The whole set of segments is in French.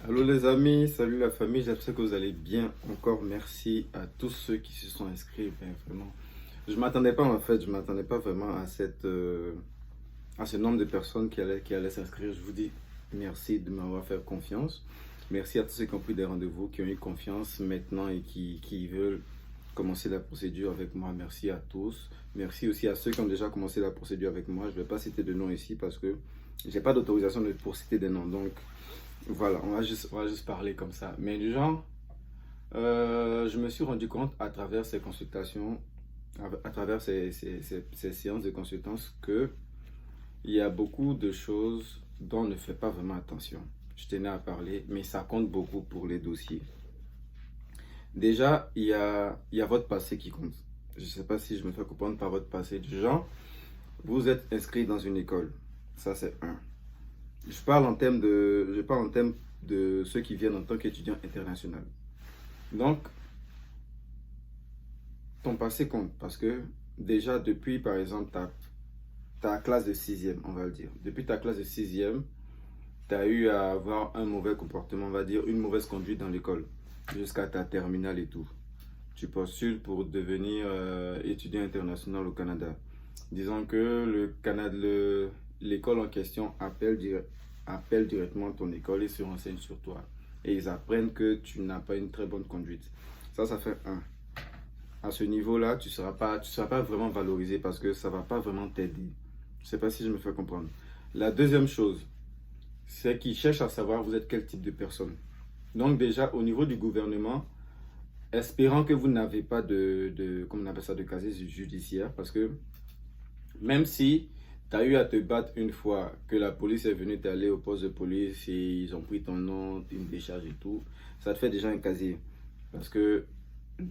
Allô les amis, salut la famille, j'espère que vous allez bien. Encore merci à tous ceux qui se sont inscrits. Ben, vraiment, je m'attendais pas en fait, je m'attendais pas vraiment à à ce nombre de personnes qui allaient s'inscrire. Je vous dis merci de m'avoir fait confiance. Merci à tous ceux qui ont pris des rendez-vous, qui ont eu confiance maintenant et qui veulent commencer la procédure avec moi. Merci à tous. Merci aussi à ceux qui ont déjà commencé la procédure avec moi. Je ne vais pas citer de noms ici parce que j'ai pas d'autorisation pour citer des noms. Donc voilà, on va juste parler comme ça. Mais du genre, je me suis rendu compte à travers ces consultations, à travers ces séances de consultance, que il y a beaucoup de choses dont on ne fait pas vraiment attention. Je tenais à parler, mais ça compte beaucoup pour les dossiers. Déjà, il y a votre passé qui compte. Je ne sais pas si je me fais comprendre par votre passé. Du genre, vous êtes inscrit dans une école. Ça, c'est un. Je parle en termes de ceux qui viennent en tant qu'étudiants international. Donc, ton passé compte parce que déjà depuis, par exemple, ta classe de sixième, on va le dire. Depuis ta classe de sixième, tu as eu à avoir un mauvais comportement, on va dire, une mauvaise conduite dans l'école, jusqu'à ta terminale et tout. Tu postules pour devenir étudiant international au Canada. Disons que l'école en question appelle directement ton école et se renseigne sur toi. Et ils apprennent que tu n'as pas une très bonne conduite. Ça fait un. À ce niveau-là, tu seras pas vraiment valorisé parce que ça ne va pas vraiment t'aider. Je ne sais pas si je me fais comprendre. La deuxième chose, c'est qu'ils cherchent à savoir vous êtes quel type de personne. Donc déjà, au niveau du gouvernement, espérant que vous n'avez pas comment on appelle ça, de casier judiciaire, parce que même si tu as eu à te battre une fois, que la police est venue t'aller au poste de police et ils ont pris ton nom, une décharge et tout, ça te fait déjà un casier. Parce que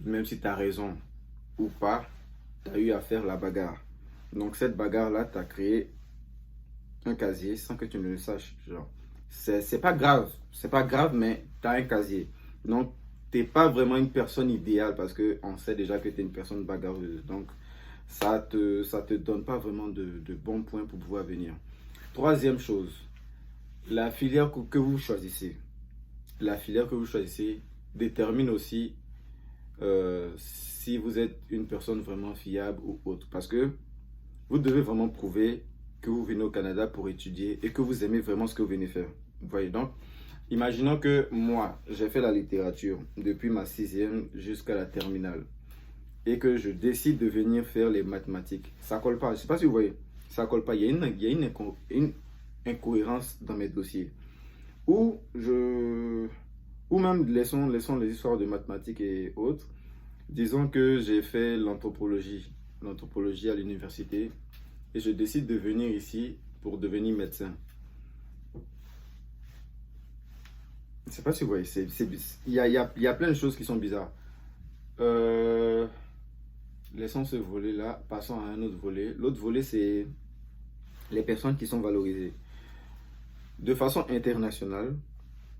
même si tu as raison ou pas, tu as eu à faire la bagarre. Donc cette bagarre-là t'a créé un casier sans que tu ne le saches. Genre, c'est pas grave, mais tu as un casier. Donc t'es pas vraiment une personne idéale parce que on sait déjà que tu es une personne bagarreuse. Donc ça te donne pas vraiment de bons points pour pouvoir venir. Troisième chose, la filière que vous choisissez. La filière que vous choisissez détermine aussi si vous êtes une personne vraiment fiable ou autre. Parce que vous devez vraiment prouver que vous venez au Canada pour étudier et que vous aimez vraiment ce que vous venez faire. Vous voyez donc, imaginons que moi, j'ai fait la littérature depuis ma sixième jusqu'à la terminale et que je décide de venir faire les mathématiques. Ça colle pas. Je ne sais pas si vous voyez. Ça colle pas. Il y a une incohérence dans mes dossiers. Ou je ou même laissons les histoires de mathématiques et autres. Disons que j'ai fait l'anthropologie à l'université et je décide de venir ici pour devenir médecin. Je ne sais pas si vous voyez, il y a plein de choses qui sont bizarres. Euh, Laissons ce volet-là, passons à un autre volet. L'autre volet, c'est les personnes qui sont valorisées. De façon internationale,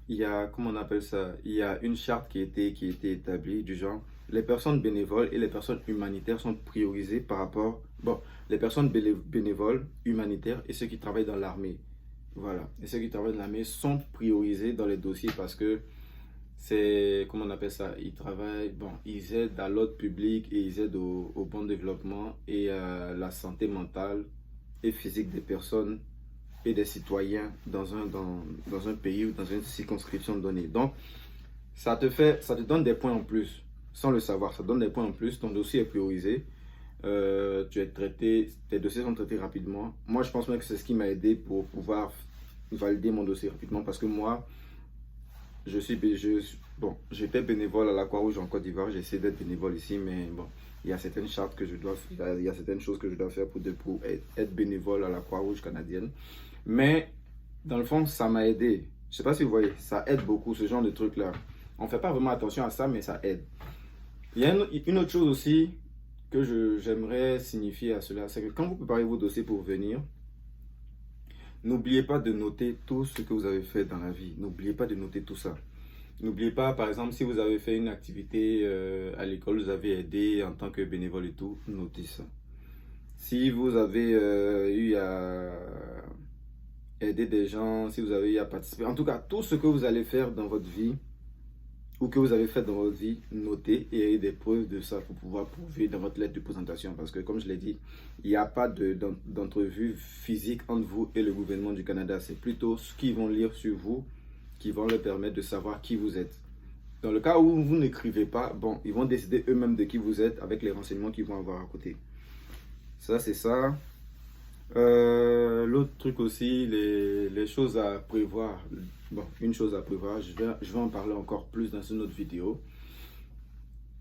il y a, comment on appelle ça, il y a une charte qui a été établie du genre, les personnes bénévoles et les personnes humanitaires sont priorisées par rapport, bon, les personnes bénévoles, humanitaires et ceux qui travaillent dans l'armée. Voilà. Et ceux qui travaillent dans l'armée sont priorisés dans les dossiers parce que c'est, comment on appelle ça, ils travaillent, bon, ils aident à l'ordre public et ils aident au bon développement et à la santé mentale et physique des personnes et des citoyens dans un pays ou dans une circonscription donnée. Donc, ça te donne des points en plus, sans le savoir, ça donne des points en plus, ton dossier est priorisé, tu es traité, tes dossiers sont traités rapidement. Moi, je pense même que c'est ce qui m'a aidé pour pouvoir valider mon dossier rapidement parce que moi, bon, j'étais bénévole à la Croix-Rouge en Côte d'Ivoire, j'essaie d'être bénévole ici, mais bon, il y a certaines chartes que je dois, il y a certaines choses que je dois faire pour être bénévole à la Croix-Rouge canadienne. Mais dans le fond, ça m'a aidé. Je sais pas si vous voyez, ça aide beaucoup ce genre de trucs-là. On fait pas vraiment attention à ça, mais ça aide. Il y a une autre chose aussi que j'aimerais signifier à cela, c'est que quand vous préparez vos dossiers pour venir, n'oubliez pas de noter tout ce que vous avez fait dans la vie. N'oubliez pas de noter tout ça. N'oubliez pas, par exemple, si vous avez fait une activité à l'école, vous avez aidé en tant que bénévole et tout, notez ça. Si vous avez eu aider des gens, si vous avez eu à participer. En tout cas, tout ce que vous allez faire dans votre vie, ou que vous avez fait dans votre vie, notez et ayez des preuves de ça pour pouvoir prouver dans votre lettre de présentation. Parce que, comme je l'ai dit, il n'y a pas d'entrevue physique entre vous et le gouvernement du Canada. C'est plutôt ce qu'ils vont lire sur vous qui vont leur permettre de savoir qui vous êtes. Dans le cas où vous n'écrivez pas, bon, ils vont décider eux-mêmes de qui vous êtes avec les renseignements qu'ils vont avoir à côté. Ça, c'est ça. L'autre truc aussi, les choses à prévoir. Bon, une chose à prévoir, je vais en parler encore plus dans une autre vidéo.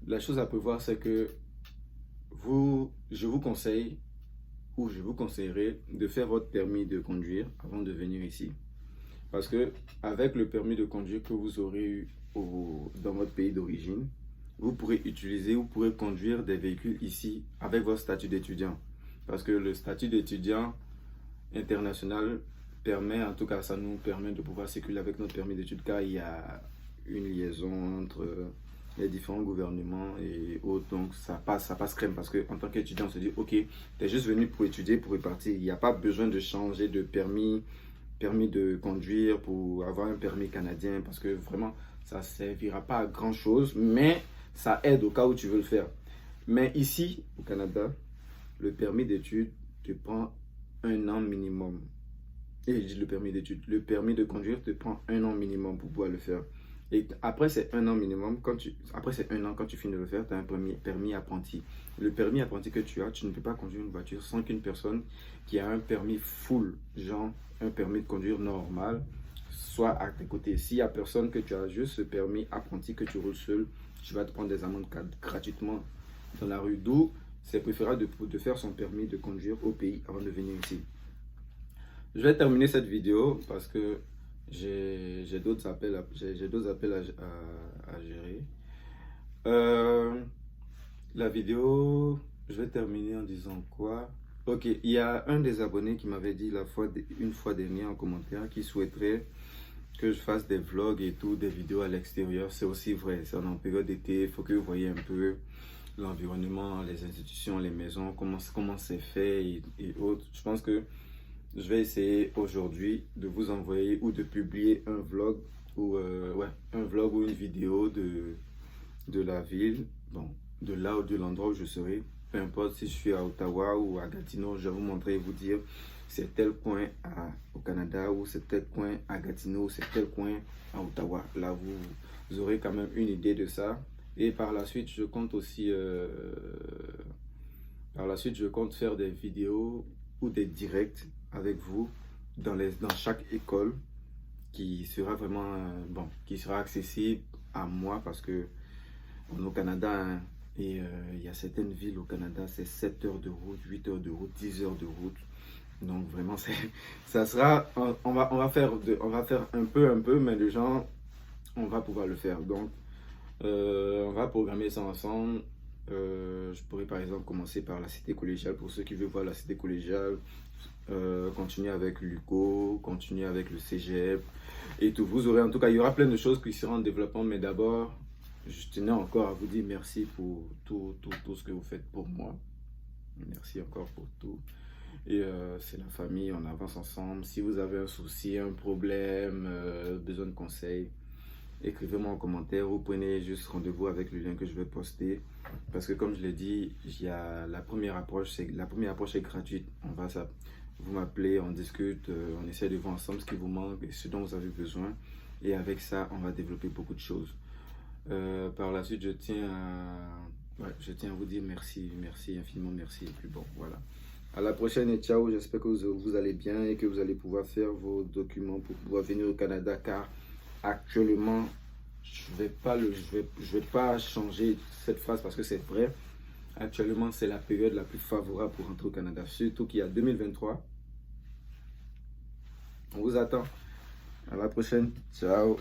La chose à prévoir, c'est que je vous conseille, ou je vous conseillerais de faire votre permis de conduire avant de venir ici. Parce que avec le permis de conduire que vous aurez eu dans votre pays d'origine, vous pourrez conduire des véhicules ici avec votre statut d'étudiant. Parce que le statut d'étudiant international permet, en tout cas ça nous permet de pouvoir circuler avec notre permis d'études, car il y a une liaison entre les différents gouvernements et autres, donc ça passe crème, parce qu'en tant qu'étudiant on se dit ok, tu es juste venu pour étudier, pour repartir, il n'y a pas besoin de changer de permis de conduire pour avoir un permis canadien, parce que vraiment ça ne servira pas à grand chose, mais ça aide au cas où tu veux le faire. Mais ici au Canada, le permis d'études te prend 1 an minimum. Et je dis le permis d'études. Le permis de conduire te prend 1 an minimum pour pouvoir le faire. Et après c'est 1 an minimum, après c'est 1 an, quand tu finis de le faire, tu as un permis apprenti. Le permis apprenti que tu as, tu ne peux pas conduire une voiture sans qu'une personne qui a un permis full, genre un permis de conduire normal, soit à tes côtés. S'il n'y a personne, que tu as juste ce permis apprenti, que tu roules seul, tu vas te prendre des amendes gratuitement dans la rue. D'où c'est préférable de faire son permis de conduire au pays avant de venir ici. Je vais terminer cette vidéo parce que j'ai d'autres appels, à gérer. La vidéo, je vais terminer en disant quoi? Ok, il y a un des abonnés qui m'avait dit une fois dernière en commentaire qui souhaiterait que je fasse des vlogs et tout, des vidéos à l'extérieur. C'est aussi vrai, c'est en période d'été, il faut que vous voyez un peu l'environnement, les institutions, les maisons, comment c'est fait et autres. Je pense que je vais essayer aujourd'hui de vous envoyer ou de publier un vlog ou une vidéo de la ville, bon, de là ou de l'endroit où je serai. Peu importe si je suis à Ottawa ou à Gatineau, je vais vous montrer et vous dire c'est tel coin au Canada ou c'est tel coin à Gatineau ou c'est tel coin à Ottawa. Là, vous aurez quand même une idée de ça. Et par la suite, je compte aussi faire des vidéos ou des directs avec vous dans chaque école qui sera vraiment qui sera accessible à moi, parce que on est au Canada, hein, et il y a certaines villes au Canada, c'est 7 heures de route, 8 heures de route, 10 heures de route. Donc vraiment, ça sera, on va faire un peu, mais les gens, on va pouvoir le faire. Donc, on va programmer ça ensemble. Je pourrais par exemple commencer par la cité collégiale pour ceux qui veulent voir la cité collégiale, continuer avec l'UQO, continuer avec le Cégep et tout. Vous aurez, en tout cas, il y aura plein de choses qui seront en développement, mais d'abord, je tenais encore à vous dire merci pour tout ce que vous faites pour moi. Merci encore pour tout. Et c'est la famille, on avance ensemble. Si vous avez un souci, un problème, besoin de conseils, écrivez-moi en commentaire ou prenez juste rendez-vous avec le lien que je vais poster. Parce que comme je l'ai dit, il y a la première approche est gratuite. Vous m'appelez, on discute, on essaie de voir ensemble ce qui vous manque et ce dont vous avez besoin. Et avec ça, on va développer beaucoup de choses. Par la suite, je tiens à vous dire merci infiniment, merci. Et puis bon, voilà. À la prochaine et ciao. J'espère que vous allez bien et que vous allez pouvoir faire vos documents pour pouvoir venir au Canada, car actuellement, je vais pas changer cette phrase parce que c'est vrai. Actuellement, c'est la période la plus favorable pour rentrer au Canada, surtout qu'il y a 2023. On vous attend. À la prochaine. Ciao.